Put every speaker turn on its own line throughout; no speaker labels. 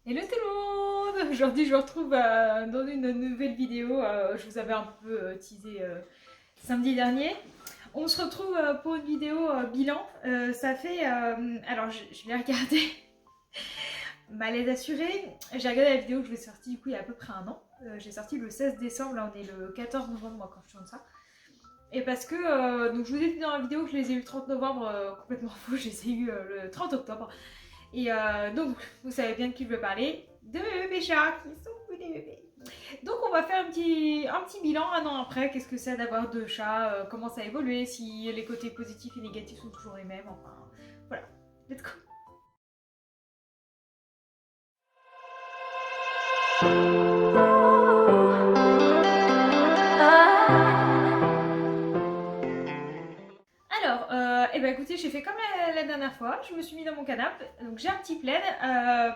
Hello tout le monde! Aujourd'hui je vous retrouve dans une nouvelle vidéo. Je vous avais un peu teasé samedi dernier. On se retrouve pour une vidéo bilan. Ça fait... alors je l'ai regardé, malaise assuré. J'ai regardé la vidéo que je vous ai sortie du coup il y a à peu près un an. J'ai sorti le 16 décembre, là on est le 14 novembre moi quand je tourne ça. Et parce que, donc je vous ai dit dans la vidéo que je les ai eu le 30 novembre, complètement faux, je les ai eu le 30 octobre. Et donc, vous savez bien de qui je veux parler, de mes bébés chats qui sont tous des bébés. Donc, on va faire un petit bilan un an après. Qu'est-ce que c'est d'avoir deux chats, comment ça a évolué, si les côtés positifs et négatifs sont toujours les mêmes. Enfin, voilà. Let's go. Alors, eh ben écoutez, j'ai fait comme la dernière fois, je me suis mis dans mon canapé, donc j'ai un petit plaid,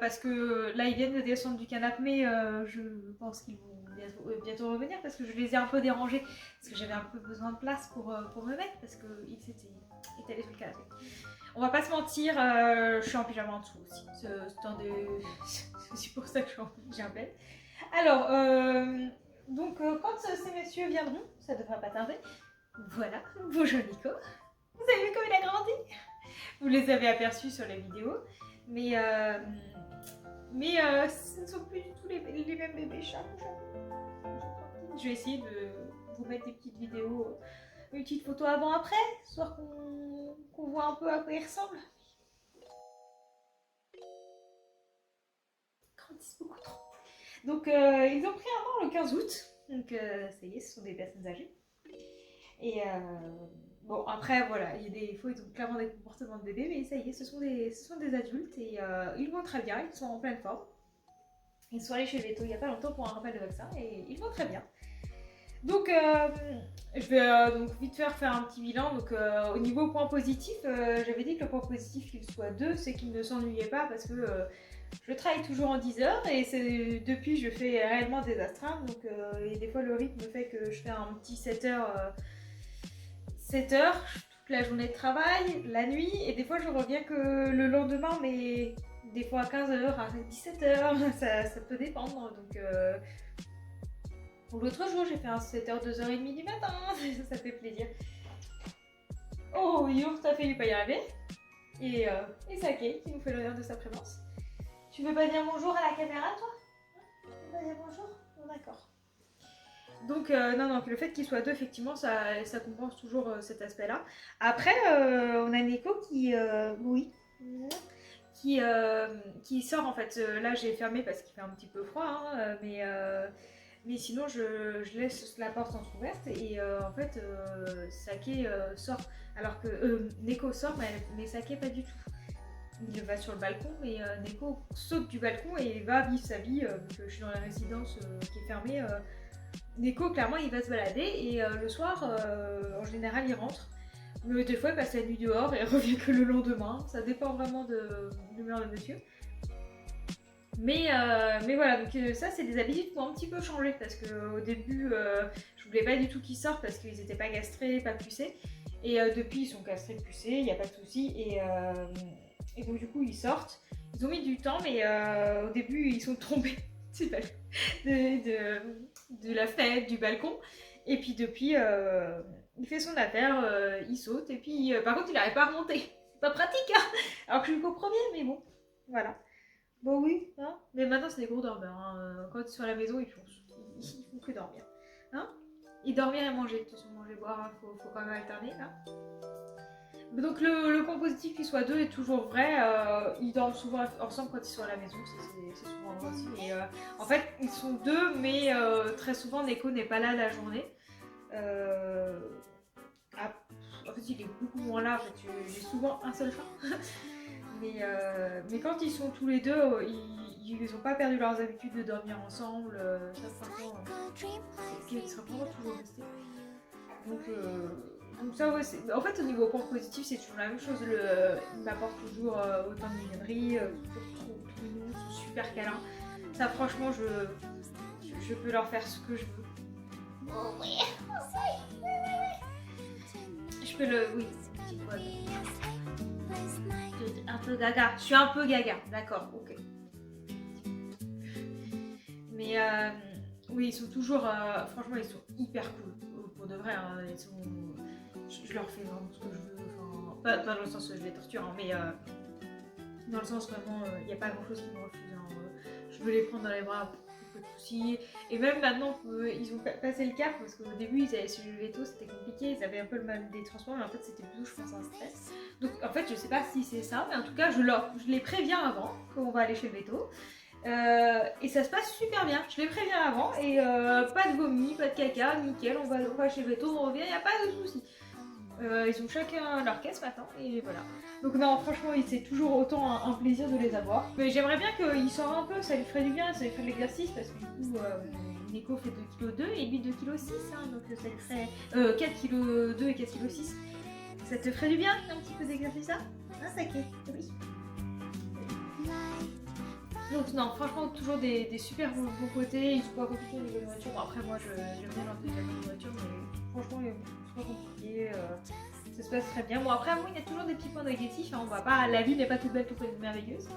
parce que là ils viennent de descendre du canapé, mais je pense qu'ils vont bientôt revenir, parce que je les ai un peu dérangés, parce que j'avais un peu besoin de place pour me mettre, parce qu'ils étaient étalés sur le canapé. On va pas se mentir, je suis en pyjama en dessous aussi, c'est aussi pour ça que j'ai un plaid. Alors, donc quand ces messieurs viendront, ça devrait pas tarder, voilà, bonjour Nico. Vous avez vu comme il a grandi? Vous les avez aperçus sur les vidéos. Mais, ce ne sont plus du tout les mêmes bébés chats. Je vais essayer de vous mettre des petites vidéos, une petite photo avant-après, histoire qu'on voit un peu à quoi ils ressemblent. Ils grandissent beaucoup trop. Donc, ils ont pris un an le 15 août. Donc, ça y est, ce sont des personnes âgées. Et bon, après, voilà, il y a des fois, ils ont clairement des comportements de bébé, mais ça y est, ce sont des adultes et ils vont très bien, ils sont en pleine forme. Ils sont allés chez Veto il n'y a pas longtemps pour un rappel de vaccin et ils vont très bien. Donc, je vais donc vite faire un petit bilan. Donc, au niveau point positif, j'avais dit que le point positif qu'il soit 2, c'est qu'il ne s'ennuyait pas parce que je travaille toujours en 10 heures et depuis je fais réellement des astreintes. Donc, et des fois, le rythme fait que je fais un petit 7 heures. 7 heures toute la journée de travail, la nuit, et des fois je reviens que le lendemain, mais des fois à 15 heures, à 17 heures, ça peut dépendre. Donc, pour l'autre jour, j'ai fait un 7h, 2h30 du matin, ça fait plaisir. Oh, Yours, t'as failli pas y arriver. Et Sake, qui nous fait l'honneur de sa présence. Tu veux pas dire bonjour à la caméra, toi? Tu veux pas dire bonjour? Bon, d'accord. Donc, non, le fait qu'il soit deux, effectivement, ça compense toujours cet aspect-là. Après, on a Neko oui, qui sort en fait. Là, j'ai fermé parce qu'il fait un petit peu froid, hein, mais sinon, je laisse la porte entrouverte et en fait, Sake sort. Alors que Neko sort, mais Sake pas du tout. Il va sur le balcon, mais Neko saute du balcon et va vivre sa vie. Donc, je suis dans la résidence qui est fermée. Neko, clairement, il va se balader et le soir, en général, il rentre. Mais des fois, il passe la nuit dehors et il revient que le lendemain. Ça dépend vraiment de l'humeur de monsieur. Mais voilà, donc ça, c'est des habitudes qui ont un petit peu changé parce qu'au début, je voulais pas du tout qu'ils sortent parce qu'ils n'étaient pas castrés, pas pucés. Et depuis, ils sont castrés, pucés, il n'y a pas de souci. Et donc, du coup, ils sortent. Ils ont mis du temps, mais au début, ils sont tombés. C'est pas de la fenêtre, du balcon. Et puis depuis, il fait son affaire, il saute. Et puis, par contre, il n'arrive pas à remonter. C'est pas pratique, hein. Alors que je le comprends bien, mais bon, voilà. Bon, oui, hein. Mais maintenant, c'est des gros dormeurs. Hein. Quand ils sont à la maison, ils font que dormir. Hein. Et dormir et manger. De toute façon, manger, boire, faut quand même alterner, là. Donc le point positif qu'il soit deux est toujours vrai. Ils dorment souvent ensemble quand ils sont à la maison, c'est souvent vrai aussi. Et, en fait, ils sont deux, mais très souvent Neko n'est pas là la journée. En fait, il est beaucoup moins là. En fait, j'ai souvent un seul chat. mais quand ils sont tous les deux, ils n'ont pas perdu leurs habitudes de dormir ensemble. Ça, franchement, ils seraient vraiment toujours restés. Donc ça, ouais, en fait, au niveau point positif, c'est toujours la même chose. Il m'apporte toujours autant de mignonneries, toujours trop mignons, ils sont super câlins. Ça, franchement, je peux leur faire ce que je veux. Oh oui, je peux le... Oui, c'est quoi, un peu gaga. Je suis un peu gaga, d'accord, ok. Mais oui, ils sont toujours, franchement, ils sont hyper cool, pour de vrai. Hein, je leur fais vraiment ce que je veux. Enfin, pas dans le sens où je les torture, hein, mais dans le sens vraiment, il n'y a pas grand chose qui me refuse. Hein, je veux les prendre dans les bras, peu de soucis. Et même maintenant, ils ont passé le cap parce qu'au début, ils avaient suivi le veto, c'était compliqué. Ils avaient un peu le mal des transports, mais en fait, c'était plutôt, je pense, un stress. Donc, en fait, je sais pas si c'est ça, mais en tout cas, je les préviens avant qu'on va aller chez le veto. Et ça se passe super bien, je les préviens avant et pas de vomi, pas de caca, nickel, on va chez le veto, on revient, il n'y a pas de soucis. Ils ont chacun leur caisse maintenant et voilà. Donc non, franchement, c'est toujours autant un plaisir de les avoir. Mais j'aimerais bien qu'ils sortent un peu, ça lui ferait du bien, ça lui ferait de l'exercice parce que du coup, Neko fait 2,2 kg et lui 2,6 kg, hein, donc ça lui ferait 4,2 kg et 4,6 kg. Ça te ferait du bien un petit peu d'exercice là? Un saké, oui. Donc non, franchement, toujours des super bons côtés, ils sont pas compliqués au niveau de nourriture. Bon, après moi, j'aime bien leur de nourriture, mais franchement, c'est pas compliqué, ça se passe très bien. Bon, après, moi, il y a toujours des petits points négatifs, hein, on va pas, la vie n'est pas toute belle, toute merveilleuse.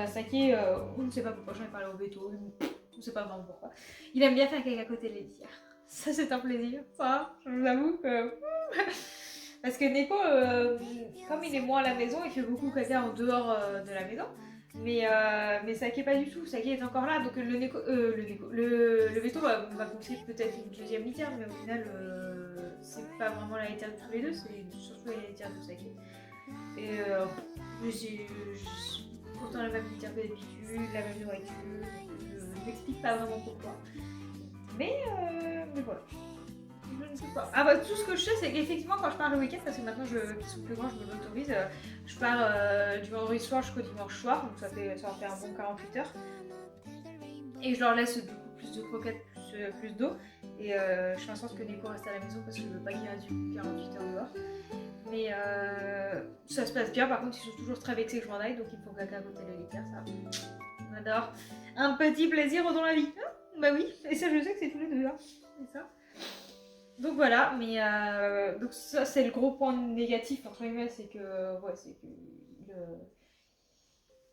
Saké, on ne sait pas pourquoi, j'en ai parlé au veto, on ne sait pas vraiment pourquoi. Il aime bien faire caca à côté de litière. Ça, c'est un plaisir, ça, je vous avoue que... Parce que Neko, comme il est moins à la maison, il fait beaucoup caca en dehors de la maison. Mais Saké pas du tout, Saké est encore là, donc le veto va pousser peut-être une deuxième litière, mais au final c'est pas vraiment la litière de tous les deux, c'est surtout la litière de Saké. Et j'ai pourtant la même litière que d'habitude, la même nourriture, je m'explique pas vraiment pourquoi. Mais voilà. Je ne sais pas. Ah bah tout ce que je sais c'est qu'effectivement quand je pars le week-end, parce que maintenant qu'ils sont plus grands je me l'autorise, je pars du vendredi soir jusqu'au dimanche soir, donc ça va faire un bon 48 heures. Et je leur laisse du coup plus de croquettes, plus d'eau. Et je fais en sorte que Neko reste à la maison parce que je veux pas qu'il reste du coup 48 heures dehors. Mais ça se passe bien, par contre ils sont toujours très vexés que je m'en aille, donc ils me font caca à côté de l'équerre, ça. On adore. Un petit plaisir dans la vie. Hein, bah oui, et ça je sais que c'est tous les deux. Hein. C'est ça. Donc voilà, mais donc ça c'est le gros point négatif entre guillemets, c'est que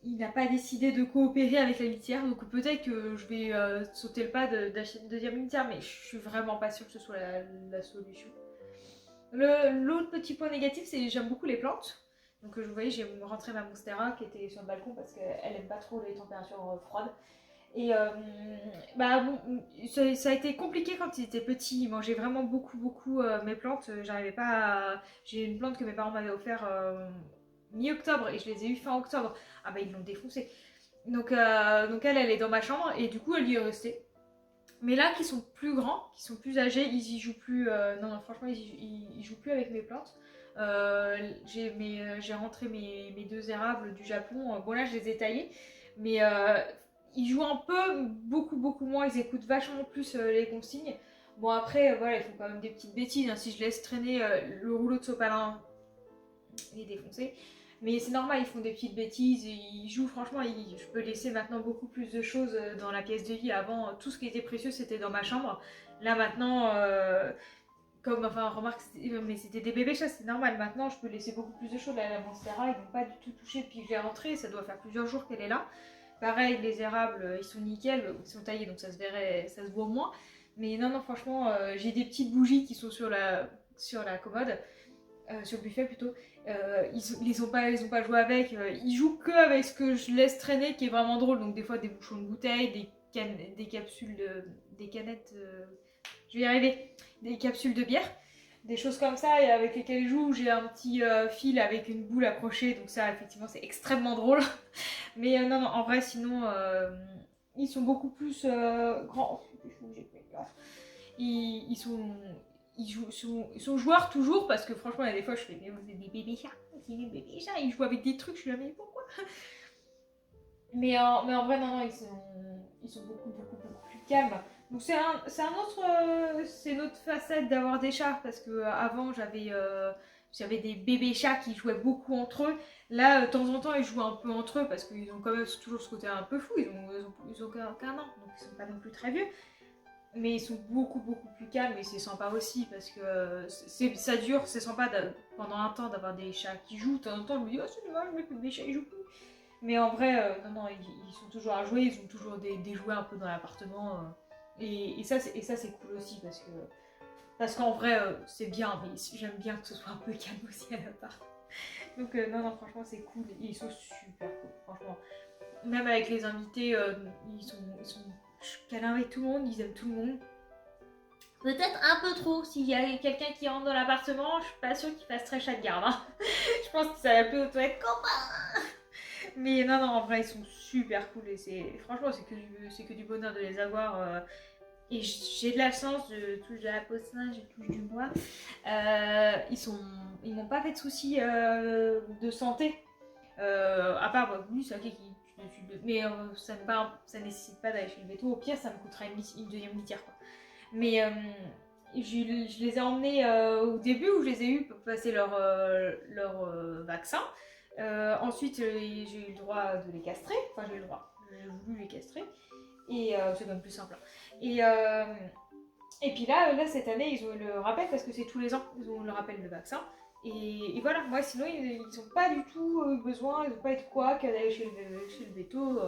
il n'a pas décidé de coopérer avec la litière, donc peut-être que je vais sauter le pas d'acheter une deuxième litière, mais je suis vraiment pas sûre que ce soit la solution. L'autre petit point négatif, c'est que j'aime beaucoup les plantes. Donc vous voyez, j'ai rentré ma monstera qui était sur le balcon parce qu'elle aime pas trop les températures froides. Et bah bon, ça a été compliqué quand ils étaient petits. Ils mangeaient vraiment beaucoup mes plantes. J'arrivais pas à... J'ai une plante que mes parents m'avaient offert mi-octobre et je les ai eu fin octobre. Ah bah ils l'ont défoncée. Donc elle est dans ma chambre et du coup elle y est restée. Mais là qui sont plus grands, qui sont plus âgés, ils y jouent plus. Non, franchement ils jouent plus avec mes plantes. J'ai rentré mes deux érables du Japon. Bon là je les ai taillés. Mais ils jouent un peu, beaucoup moins, ils écoutent vachement plus les consignes. Bon après, voilà, ils font quand même des petites bêtises, hein. Si je laisse traîner le rouleau de sopalin, il est défoncé. Mais c'est normal, ils font des petites bêtises, et ils jouent, franchement, je peux laisser maintenant beaucoup plus de choses dans la pièce de lit. Avant, tout ce qui était précieux, c'était dans ma chambre. Là maintenant, remarque, mais c'était des bébés chats, c'est normal. Maintenant, je peux laisser beaucoup plus de choses. Là, la Monstera, ils n'ont pas du tout touché depuis que je l'ai rentrée, ça doit faire plusieurs jours qu'elle est là. Pareil, les érables, ils sont nickel, ils sont taillés donc ça se voit moins. Mais non, franchement, j'ai des petites bougies qui sont sur la commode, sur le buffet plutôt. Ils ont pas joué avec, ils jouent que avec ce que je laisse traîner qui est vraiment drôle. Donc des fois des bouchons de bouteilles, des capsules, des canettes, je vais y arriver, des capsules de bière. Des choses comme ça et avec lesquelles ils jouent. J'ai un petit fil avec une boule accrochée, donc ça effectivement c'est extrêmement drôle. Mais non, en vrai, sinon, ils sont beaucoup plus grands. Ils sont joueurs toujours parce que franchement, il y a des fois, je fais des bébés chats. C'est des bébés chats. Ils jouent avec des trucs, je suis là, mais pourquoi? Mais en vrai, non, ils sont beaucoup plus calmes. Donc c'est une autre facette d'avoir des chats parce que avant j'avais des bébés chats qui jouaient beaucoup entre eux. Là, de temps en temps, ils jouent un peu entre eux parce qu'ils ont quand même toujours ce côté un peu fou. Ils ont qu'un an, donc ils sont pas non plus très vieux. Mais ils sont beaucoup plus calmes et c'est sympa aussi parce que ça dure, c'est sympa pendant un temps d'avoir des chats qui jouent. De temps en temps, je me dis, oh c'est dommage, mes chats ils jouent plus. Mais en vrai, non, ils sont toujours à jouer, ils ont toujours des jouets un peu dans l'appartement. Et ça, c'est cool aussi parce qu'en vrai, c'est bien, mais j'aime bien que ce soit un peu calme aussi à l'appart. Donc, non, franchement, c'est cool. Ils sont super cool, franchement. Même avec les invités, ils sont câlins avec tout le monde, ils aiment tout le monde. Peut-être un peu trop, s'il y a quelqu'un qui rentre dans l'appartement, je suis pas sûre qu'il fasse très chat de garde. Hein. Je pense que ça va plus aux toilettes copain. Mais non, en vrai, ils sont super cool et franchement, c'est que du bonheur de les avoir. Et j'ai de la chance, je touche de la peau singe, je touche du bois. Ils m'ont pas fait de soucis de santé. À part, bah, oui, c'est ok, mais ça nécessite pas d'aller chez le veto. Au pire, ça me coûtera une deuxième litière, quoi. Mais je les ai emmenés au début où je les ai eu pour passer leur vaccin. Ensuite, j'ai eu le droit de les castrer. Enfin, j'ai eu le droit. J'ai voulu les castrer. Et c'est quand même plus simple. Hein. Et puis là, cette année, ils ont eu le rappel parce que c'est tous les ans. Ils ont le rappel de vaccin. Et voilà, moi sinon, ils n'ont pas du tout besoin, ils n'ont pas être quoi qu'aller chez le veto.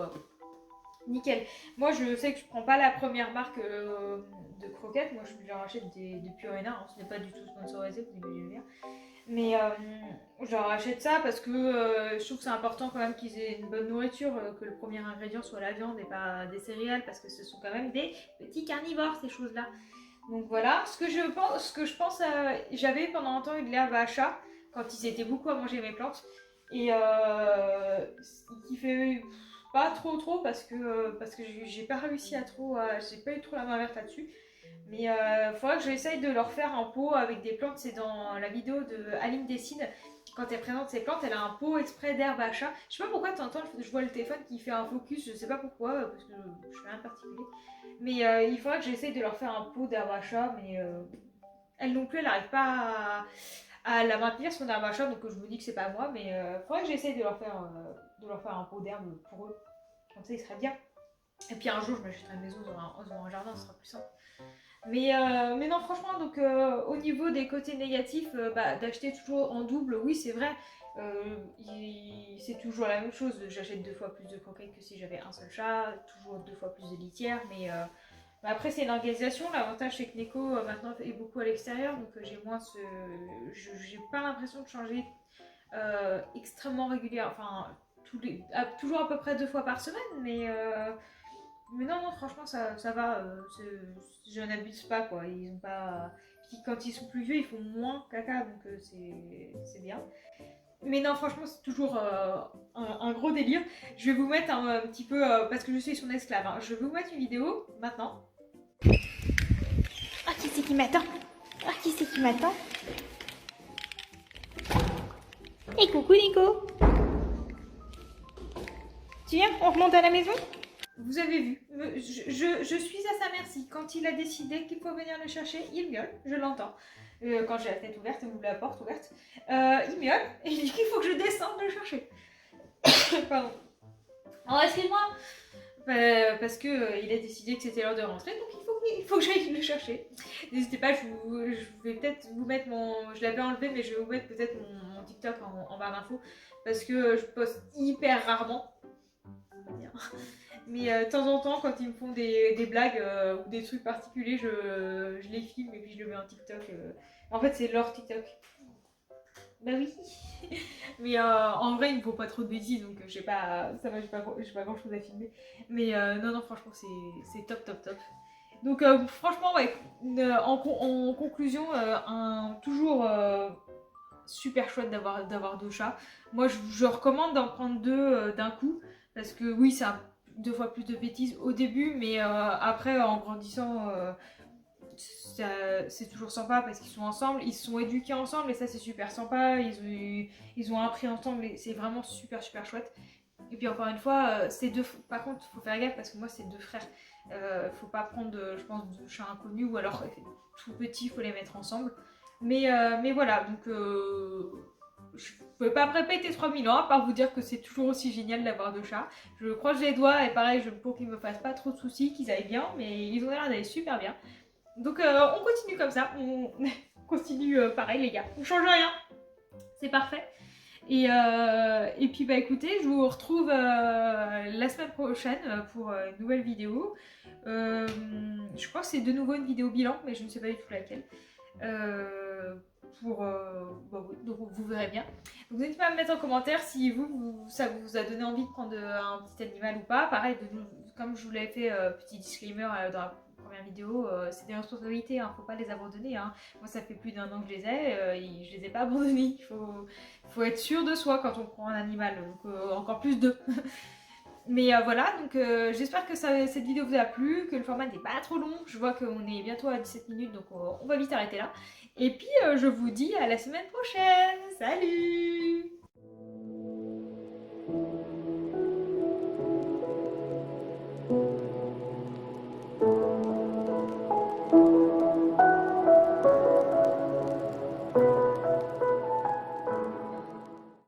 Nickel. Moi, je sais que je prends pas la première marque de croquettes. Moi, je leur achète des Purina. Hein. Ce n'est pas du tout sponsorisé, vous imaginez bien. Mais je leur achète ça parce que je trouve que c'est important quand même qu'ils aient une bonne nourriture, que le premier ingrédient soit la viande et pas des céréales, parce que ce sont quand même des petits carnivores, ces choses-là. Donc voilà, ce que je pense, j'avais pendant un temps eu de l'herbe à chat quand ils étaient beaucoup à manger mes plantes et qui fait pas trop parce que j'ai pas réussi à trop, j'ai pas eu trop la main verte là-dessus. Mais faudra que j'essaye de leur faire un pot avec des plantes. C'est dans la vidéo de Aline Dessine. Quand elle présente ses plantes, elle a un pot exprès d'herbe à chat. Je sais pas pourquoi, de temps en temps, je vois le téléphone qui fait un focus. Je sais pas pourquoi, parce que je fais rien de particulier. Mais il faudra que j'essaye de leur faire un pot d'herbe à chat. Mais elle non plus, elle n'arrive pas à la maintenir son herbe à chat. Donc je me dis que c'est pas moi. Mais il faudra que j'essaye de leur faire un pot d'herbe pour eux. Comme ça, il serait bien. Et puis un jour, je m'achèterai une maison dans un jardin, ce sera plus simple. Mais non, franchement, donc au niveau des côtés négatifs, d'acheter toujours en double, oui, c'est vrai. C'est toujours la même chose. J'achète 2 fois plus de croquettes que si j'avais un seul chat, toujours 2 fois plus de litière. Mais après, c'est l'organisation. L'avantage, c'est que Neko maintenant est beaucoup à l'extérieur, donc j'ai moins ce. J'ai pas l'impression de changer extrêmement régulière. Enfin, toujours à peu près 2 fois par semaine, mais non, franchement, ça va. Je n'abuse pas, quoi. Ils ont pas. Puis quand ils sont plus vieux, ils font moins caca, donc c'est bien. Mais non, franchement, c'est toujours un gros délire. Je vais vous mettre un petit peu, parce que je suis son esclave, hein. Je vais vous mettre une vidéo maintenant.
Ah, qui c'est qui m'attend? Ah, qui c'est qui m'attend? Et coucou Nico. Tu viens, on remonte à la maison?
Vous avez vu, je suis à sa merci. Quand il a décidé qu'il faut venir le chercher, il miaule, je l'entends. Quand j'ai la fenêtre ouverte ou la porte ouverte, il miaule et il dit qu'il faut que je descende le chercher. Pardon. Alors excuse-moi, parce que il a décidé que c'était l'heure de rentrer, donc il faut que j'aille le chercher. N'hésitez pas, je vais peut-être vous mettre je l'avais enlevé, mais je vais vous mettre peut-être mon TikTok en barre d'infos, parce que je poste hyper rarement. Mais de temps en temps, quand ils me font des blagues ou des trucs particuliers, je les filme et puis je le mets en TikTok. En fait, c'est leur TikTok. Bah oui. Mais en vrai, il ne faut pas trop de bêtises, donc j'ai pas grand chose à filmer. Mais non, franchement, c'est top. Donc franchement, ouais, en conclusion, toujours super chouette d'avoir 2 chats. Moi, je recommande d'en prendre 2 d'un coup, parce que oui, ça 2 fois plus de bêtises au début, mais après, en grandissant, c'est toujours sympa parce qu'ils sont ensemble, ils se sont éduqués ensemble et ça c'est super sympa, ils ont appris ensemble et c'est vraiment super chouette. Et puis encore une fois, par contre, faut faire gaffe parce que moi c'est 2 frères. Faut pas prendre, je pense, de chats inconnus ou alors tout petits, faut les mettre ensemble. Mais voilà, donc je ne peux pas répéter 3000 ans à part vous dire que c'est toujours aussi génial d'avoir 2 chats. Je croise les doigts et pareil, pour qu'ils me fassent pas trop de soucis, qu'ils aillent bien, mais ils ont l'air d'aller super bien. Donc on continue comme ça, on continue pareil les gars, on change rien, c'est parfait. Et puis bah écoutez, je vous retrouve la semaine prochaine pour une nouvelle vidéo. Je crois que c'est de nouveau une vidéo bilan, mais je ne sais pas du tout laquelle. Bon, oui, donc vous verrez bien. Donc n'hésitez pas à me mettre en commentaire si ça vous a donné envie de prendre un petit animal ou pas. Pareil, comme je vous l'avais fait, petit disclaimer dans la première vidéo, c'est des responsabilités, hein, faut pas les abandonner. Hein. Moi ça fait plus d'1 an que je les ai, et je les ai pas abandonnés. Faut être sûr de soi quand on prend un animal, donc encore plus d'eux. Mais voilà, donc j'espère que cette vidéo vous a plu, que le format n'est pas trop long. Je vois qu'on est bientôt à 17 minutes, donc on va vite arrêter là. Et puis je vous dis à la semaine prochaine. Salut!